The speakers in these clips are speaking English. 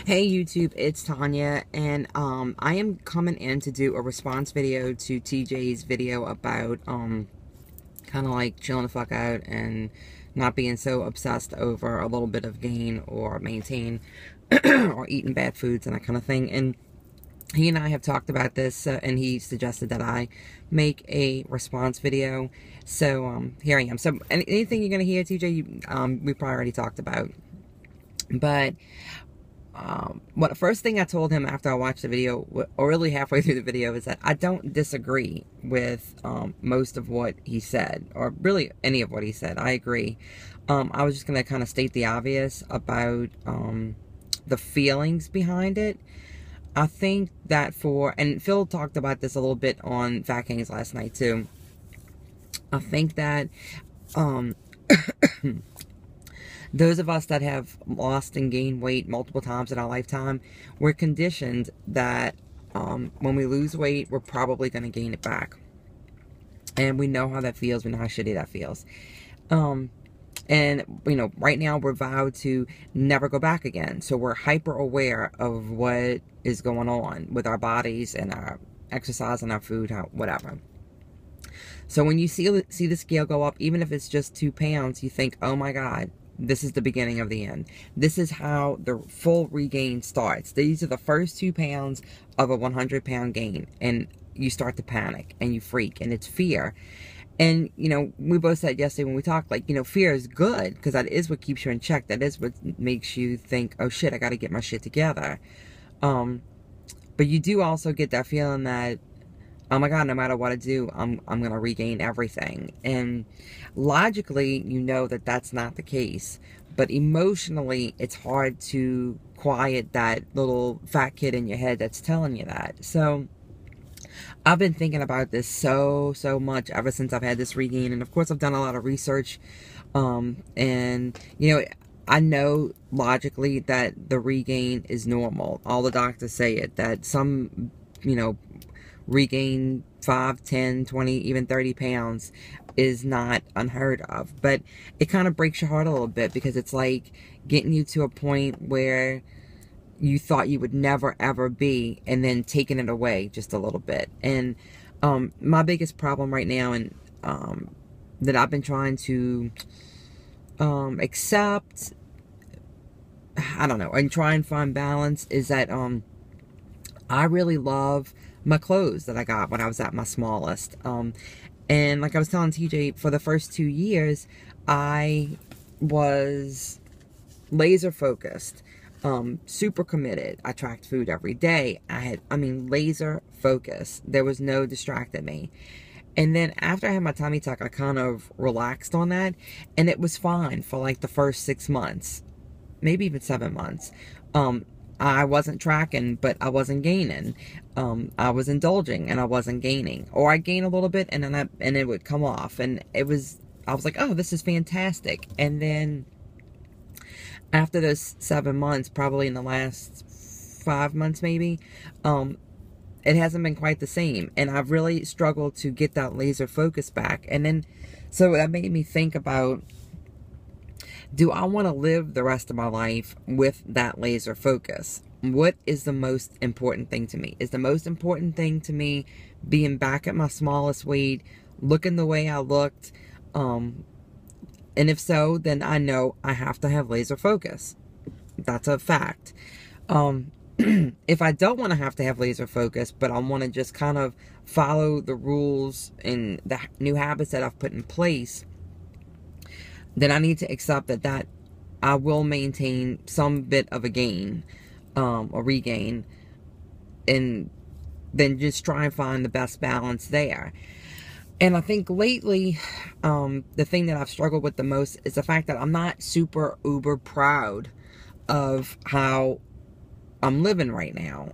Hey YouTube, it's Tanya, and I am coming in to do a response video to TJ's video about kind of like chilling the fuck out and not being so obsessed over a little bit of gain or maintain or eating bad foods and that kind of thing. And he and I have talked about this, and he suggested that I make a response video. So here I am. So anything you're gonna hear, TJ, we probably already talked about, but what the first thing I told him after I watched the video, or really halfway through the video, is that I don't disagree with most of what he said, or really any of what he said. I agree. I was just going to kind of state the obvious about the feelings behind it. I think that and Phil talked about this a little bit on Fat Kings last night too. I think that those of us that have lost and gained weight multiple times in our lifetime, we're conditioned that when we lose weight, we're probably going to gain it back. And we know how that feels. We know how shitty that feels. And, you know, right now we're vowed to never go back again. So we're hyper aware of what is going on with our bodies and our exercise and our food, whatever. So when you see the scale go up, even if it's just 2 pounds, you think, oh my God, this is the beginning of the end. This is how the full regain starts. These are the first 2 pounds of a 100-pound gain. And you start to panic and you freak, and it's fear. And, you know, we both said yesterday when we talked, like, you know, fear is good because that is what keeps you in check. That is what makes you think, oh shit, I got to get my shit together. But you do also get that feeling that, oh my God, no matter what I do, I'm going to regain everything. And logically, you know that that's not the case. But emotionally, it's hard to quiet that little fat kid in your head that's telling you that. So I've been thinking about this so much ever since I've had this regain. And of course, I've done a lot of research. And, you know, I know logically that the regain is normal. All the doctors say it, that some, you know, regain 5, 10, 20, even 30 pounds is not unheard of. But it kind of breaks your heart a little bit because it's like getting you to a point where you thought you would never ever be, and then taking it away just a little bit. And my biggest problem right now, and that I've been trying to accept, I don't know, and try and find balance, is that I really love my clothes that I got when I was at my smallest. And like I was telling TJ, for the first 2 years, I was laser focused, super committed. I tracked food every day. I mean, laser focus. There was no distracting me. And then after I had my tummy tuck, I kind of relaxed on that, and it was fine for like the first 6 months, maybe even 7 months. I wasn't tracking, but I wasn't gaining. I was indulging and I wasn't gaining, or I gain a little bit and then it would come off, and I was like, oh, this is fantastic. And then after those 7 months, probably in the last 5 months maybe, it hasn't been quite the same, and I've really struggled to get that laser focus back. And then so that made me think about, do I want to live the rest of my life with that laser focus? What is the most important thing to me? Is the most important thing to me being back at my smallest weight, looking the way I looked? And if so, then I know I have to have laser focus. That's a fact. If I don't want to have laser focus, but I want to just kind of follow the rules and the new habits that I've put in place, then I need to accept that I will maintain some bit of a gain, or regain, and then just try and find the best balance there. And I think lately, the thing that I've struggled with the most is the fact that I'm not super uber proud of how I'm living right now.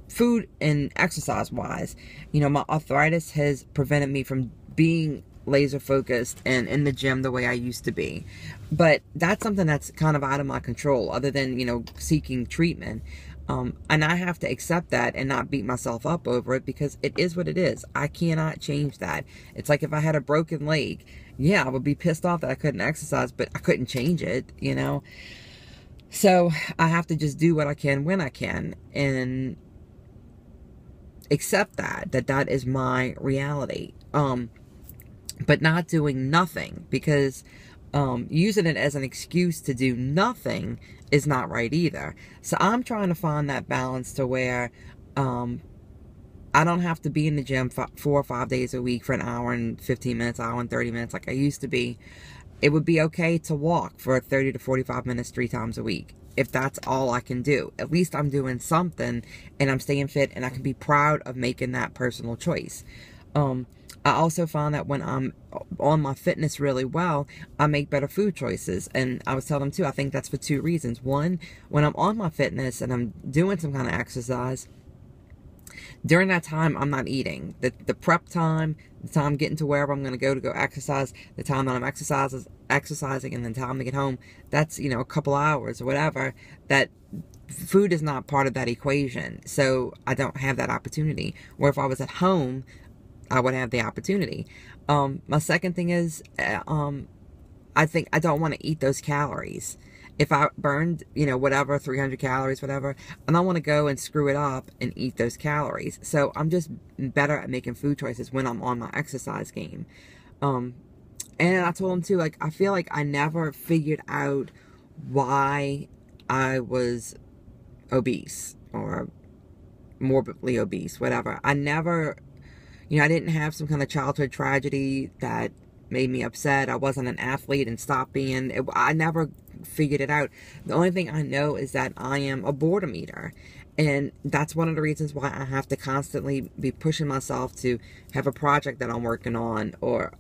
Food and exercise wise, you know, my arthritis has prevented me from being laser focused and in the gym the way I used to be. But that's something that's kind of out of my control, other than, you know, seeking treatment. And I have to accept that and not beat myself up over it, because it is what it is. I cannot change that. It's like if I had a broken leg, yeah, I would be pissed off that I couldn't exercise, but I couldn't change it, you know. So I have to just do what I can when I can and accept that is my reality. But not doing nothing, because using it as an excuse to do nothing is not right either. So I'm trying to find that balance to where I don't have to be in the gym 4 or 5 days a week for an hour and 15 minutes, hour and 30 minutes like I used to be. It would be okay to walk for 30 to 45 minutes 3 times a week. If that's all I can do, at least I'm doing something and I'm staying fit, and I can be proud of making that personal choice. I also found that when I'm on my fitness really well, I make better food choices. And I was telling them too, I think that's for 2 reasons. One, when I'm on my fitness and I'm doing some kind of exercise, during that time, I'm not eating. The prep time, the time getting to wherever I'm going to go exercise, the time that I'm exercising, and the time to get home, that's, you know, a couple hours or whatever. That food is not part of that equation. So I don't have that opportunity. Where if I was at home, I would have the opportunity. My second thing is, I think I don't want to eat those calories. If I burned, you know, whatever, 300 calories, whatever, I don't want to go and screw it up and eat those calories. So I'm just better at making food choices when I'm on my exercise game. And I told him too, like, I feel like I never figured out why I was obese or morbidly obese, whatever. I never, you know, I didn't have some kind of childhood tragedy that made me upset. I wasn't an athlete and stopped being. I never figured it out. The only thing I know is that I am a boredom eater. And that's one of the reasons why I have to constantly be pushing myself to have a project that I'm working on, or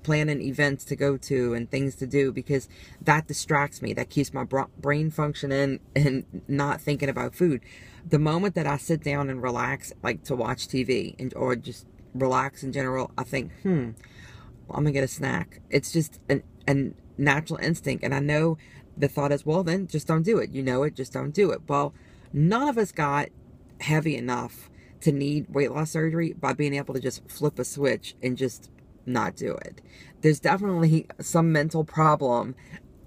planning events to go to and things to do, because that distracts me. That keeps my brain functioning and not thinking about food. The moment that I sit down and relax, like to watch TV or just relax in general, I think, I'm gonna get a snack. It's just an natural instinct. And I know the thought is, well, then just don't do it. You know it, just don't do it. Well, none of us got heavy enough to need weight loss surgery by being able to just flip a switch and just not do it. There's definitely some mental problem,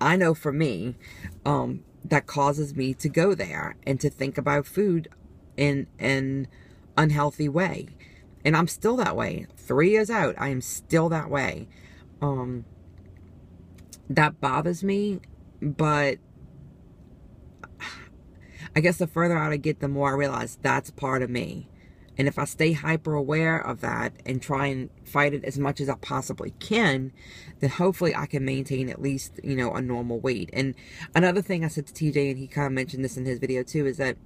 I know for me, that causes me to go there and to think about food in an unhealthy way. And I'm still that way. 3 years out, I am still that way. That bothers me, but I guess the further out I get, the more I realize that's part of me. And if I stay hyper aware of that and try and fight it as much as I possibly can, then hopefully I can maintain at least, you know, a normal weight. And another thing I said to TJ, and he kind of mentioned this in his video too, is that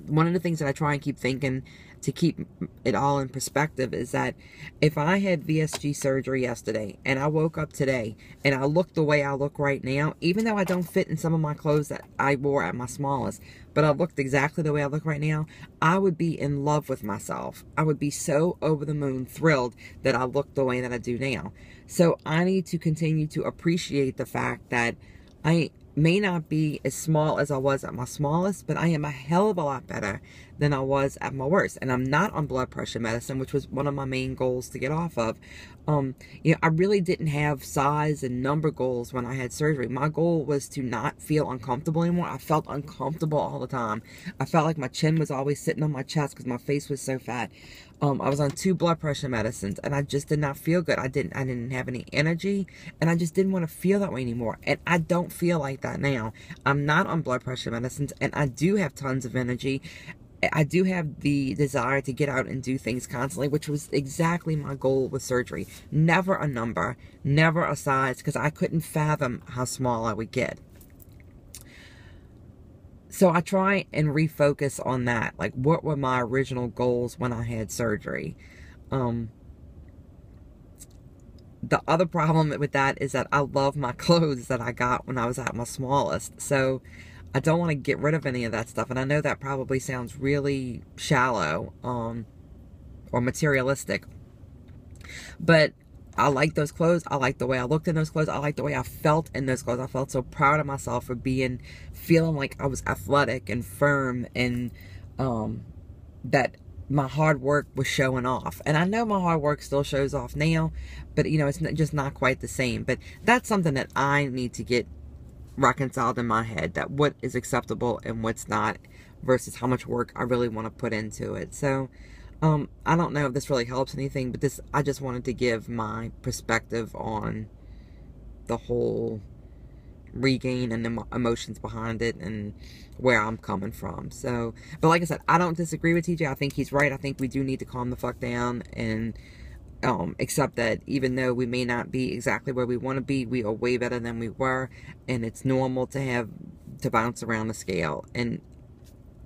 one of the things that I try and keep thinking to keep it all in perspective is that if I had VSG surgery yesterday and I woke up today and I look the way I look right now, even though I don't fit in some of my clothes that I wore at my smallest, but I looked exactly the way I look right now, I would be in love with myself. I would be so over the moon thrilled that I look the way that I do now. So I need to continue to appreciate the fact that I may not be as small as I was at my smallest, but I am a hell of a lot better than I was at my worst. And I'm not on blood pressure medicine, which was one of my main goals to get off of. You know, I really didn't have size and number goals when I had surgery. My goal was to not feel uncomfortable anymore. I felt uncomfortable all the time. I felt like my chin was always sitting on my chest because my face was so fat. I was on 2 blood pressure medicines and I just did not feel good. I didn't have any energy, and I just didn't want to feel that way anymore. And I don't feel like that now. I'm not on blood pressure medicines, and I do have tons of energy. I do have the desire to get out and do things constantly, which was exactly my goal with surgery. Never a number, never a size, because I couldn't fathom how small I would get. So I try and refocus on that. Like, what were my original goals when I had surgery? The other problem with that is that I love my clothes that I got when I was at my smallest. So I don't want to get rid of any of that stuff. And I know that probably sounds really shallow or materialistic. But I like those clothes. I like the way I looked in those clothes. I like the way I felt in those clothes. I felt so proud of myself for feeling like I was athletic and firm, and that my hard work was showing off. And I know my hard work still shows off now, but you know, it's just not quite the same. But that's something that I need to get reconciled in my head, that what is acceptable and what's not, versus how much work I really want to put into it. So, I don't know if this really helps anything, but I just wanted to give my perspective on the whole regain and the emotions behind it and where I'm coming from. So, but like I said, I don't disagree with TJ. I think he's right. I think we do need to calm the fuck down and accept that even though we may not be exactly where we want to be, we are way better than we were, and it's normal to bounce around the scale, and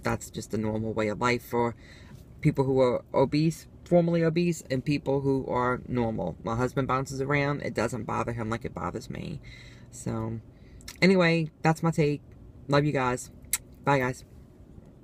that's just the normal way of life for people who are obese, formerly obese, and people who are normal. My husband bounces around. It doesn't bother him like it bothers me. So, anyway, that's my take. Love you guys. Bye, guys.